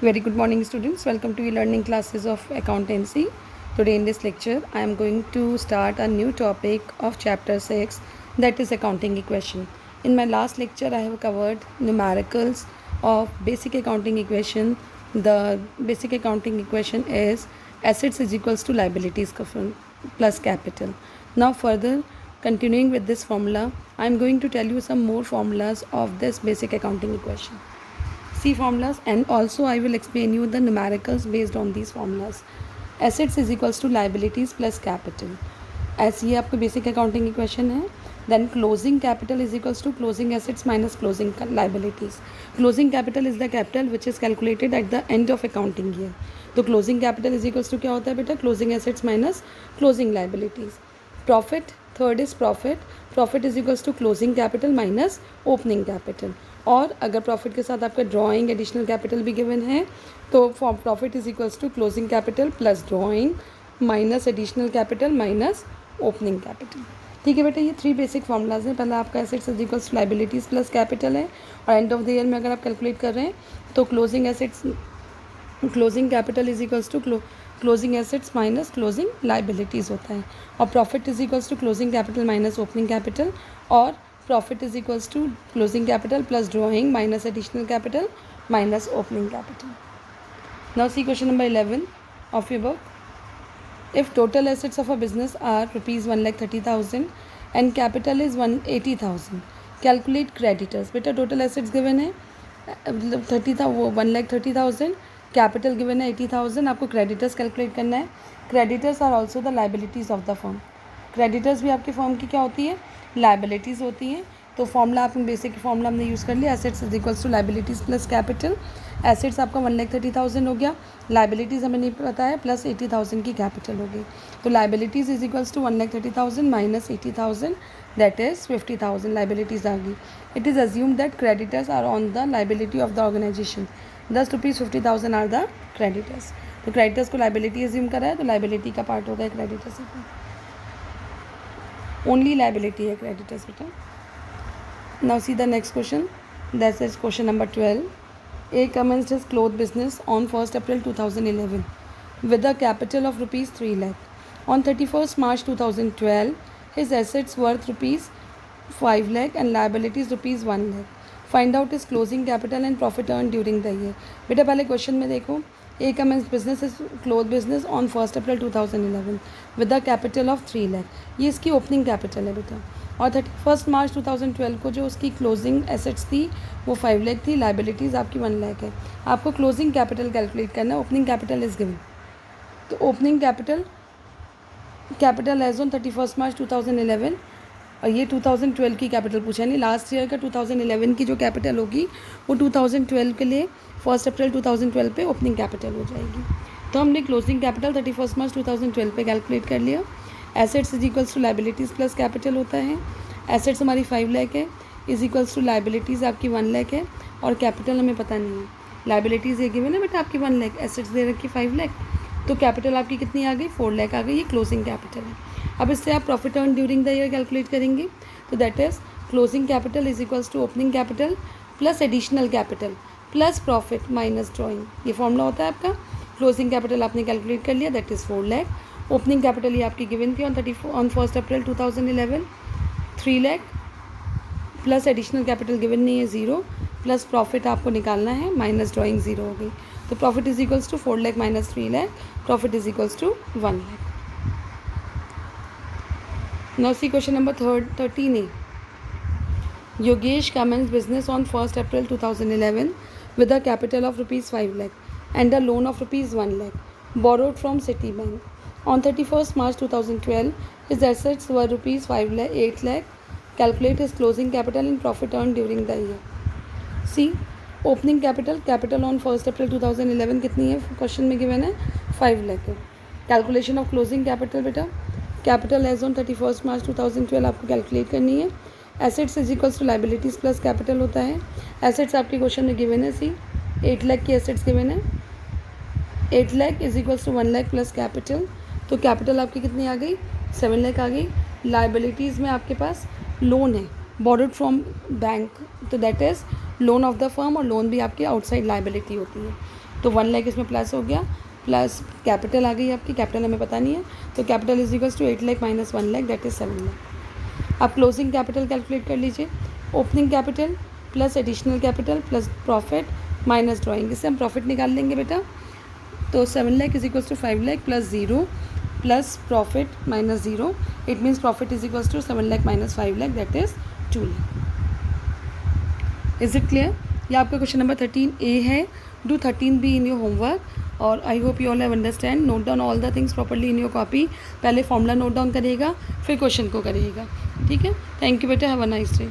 Very good morning, students. Welcome to e-learning classes of accountancy. Today in this lecture, I am going to start a new topic of chapter 6, that is accounting equation. In my last lecture, I have covered numericals of basic accounting equation. The basic accounting equation is assets is equals to liabilities plus capital. Now further, continuing with this formula, I am going to tell you some more formulas of this basic accounting equation. See formulas, and also I will explain you the numericals based on these formulas. Assets is equals to liabilities plus capital. ऐसे ये आपको basic accounting equation है. Then closing capital is equals to closing assets minus closing liabilities. Closing capital is the capital which is calculated at the end of accounting year. तो closing capital is equals to क्या होता है बेटा? Closing assets minus closing liabilities. Profit, third is profit. Profit is equals to closing capital minus opening capital. और अगर profit के साथ आपका ड्राइंग एडिशनल कैपिटल भी गिवन है तो for profit is equals to closing capital plus drawing minus additional capital minus opening capital. ठीक है बेटा, ये 3 बेसिक फार्मूलाज हैं. पहला आपका assets is equals to liabilities plus capital है, और एंड ऑफ द ईयर में अगर आप कैलकुलेट कर रहे हैं तो closing assets closing capital is equals to closing assets minus closing liabilities होता है, और profit is equals to closing capital minus opening capital, और profit is equals to closing capital plus drawing minus additional capital minus opening capital. Now see question number 11 of your book. If total assets of a business are rupees 1,30,000 and capital is 180,000, calculate creditors. बेटा total assets given है 1,30,000, capital given है 80,000, आपको creditors calculate करना है. Creditors are also the liabilities of the firm. Creditors भी आपके form की क्या होती है? लाइबिलिटीज़ होती हैं. तो फॉर्मूला आपने बेसिक फॉर्मूला हमने यूज़ कर लिया, assets is equals to liabilities plus capital. Assets आपका 1,30,000 हो गया, लाइबिलिटीज़ हमें नहीं पता है, प्लस 80,000 की कैपिटल हो गई. तो liabilities is equals to 1,30,000 minus 80,000, that is 50,000 liabilities आ गई. It is assume that creditors are on the liability of the organisation. 10 rupees 50,000 are the creditors. तो क्रेडिटर्स को लाइबिलिटी अज्यूम करा है, तो लाइबिलिटी का पार्ट हो गया क्रेडिटर्स का. ओनली लाइबिलिटी है क्रेडिटर्स बेटा. Now see the next question, that is question number 12. A commenced his cloth business on 1st April 2011 with a capital of rupees 3 lakh. On 31st March 2012, his assets worth rupees 5 lakh and liabilities rupees 1 lakh. Find out his closing capital and profit earned during the year. बेटा पहले question में देखो, A commence business is cloth business on 1st April 2011 with a capital of 3 lakh. ये इसकी opening capital है बेटा, और 31st March 2012 को जो उसकी क्लोजिंग एसेट्स थी वो 5 लाख थी, लाइबिलिटीज़ आपकी 1 लाख है. आपको क्लोजिंग कैपिटल कैलकुलेट करना है. ओपनिंग कैपिटल इज गिवन, तो opening capital as on 31st March 2011, और ये 2012 की कैपिटल पूछा नहीं. लास्ट ईयर का 2011 की जो कैपिटल होगी वो 2012 के लिए 1st April 2012 पे ओपनिंग कैपिटल हो जाएगी. तो हमने क्लोजिंग कैपिटल 31st March 2012 पे कैलकुलेट कर लिया. Assets is equals to liabilities plus capital होता है. एसेट्स हमारी 5 लाख है, इज इक्वल्स टू लाइबिलिटीज़ आपकी 1 लाख है, और कैपिटल हमें पता नहीं है. लाइबिलिटीज़ ये गिवन है बेटा आपकी 1 लाख, एसेट्स दे रखी 5 लाख, तो कैपिटल आपकी कितनी आ गई? 4 लाख आ गई. ये क्लोजिंग कैपिटल है. अब इससे आप profit earn during the year calculate करेंगे, तो that is closing capital is equals to opening capital plus additional capital plus profit minus drawing. ये फॉर्मूला होता है आपका. क्लोजिंग कैपिटल आपने कैलकुलेट कर लिया, that is 4 lakh. Opening capital ये आपकी गिवन थी on 1st April 2011 3 lakh, plus additional capital given नहीं है 0, प्लस प्रॉफिट आपको निकालना है, माइनस ड्राइंग 0 हो गई. तो profit is equals to 4 lakh minus 3 lakh, profit is equals to 1 lakh. Now see question number 13A. Yogesh commenced business on 1st April 2011 with a capital of rupees 5 lakh and a loan of rupees 1 lakh borrowed from Citibank. On 31st March 2012, his assets were rupees 8 lakh. Calculate his closing capital and profit earned during the year. See, opening capital on 1st April 2011 कितनी है? Question में given है 5 lakh है. Calculation of closing capital बेटा, capital as on 31st March 2012 आपको calculate करनी है. Assets is equals to liabilities plus capital होता है. एसेट्स आपके क्वेश्चन में गिवन है, सी 8 लाख की एसेट्स गिवन है. 8 lakh is equals to 1 lakh plus capital, तो कैपिटल आपकी कितनी आ गई? 7 लाख आ गई. लाइबिलिटीज़ में आपके पास लोन है borrowed फ्रॉम बैंक, तो that is loan of the firm, और लोन भी आपकी आउटसाइड लाइबिलिटी होती है. तो 1 लाख इसमें प्लस हो गया, प्लस कैपिटल आ गई आपकी, कैपिटल हमें पता नहीं है, तो capital is equals to 8 lakh minus 1 lakh that is 7 lakh. अब क्लोजिंग कैपिटल कैलकुलेट कर लीजिए, opening capital plus additional capital plus profit minus drawing, इससे हम प्रॉफिट निकाल लेंगे बेटा। तो 7 lakh is equals to 5 lakh plus 0 plus profit minus 0, it means profit is equals to 7 lakh minus 5 lakh that is 2 lakh. Is it clear? ये आपका क्वेश्चन नंबर 13A है। Do 13B in your homework और I hope you all have understand. Note down all the things properly in your copy. पहले formula note down करिएगा, फिर question को करिएगा, ठीक है। थैंक यू बेटा, हैव अ नाइस डे।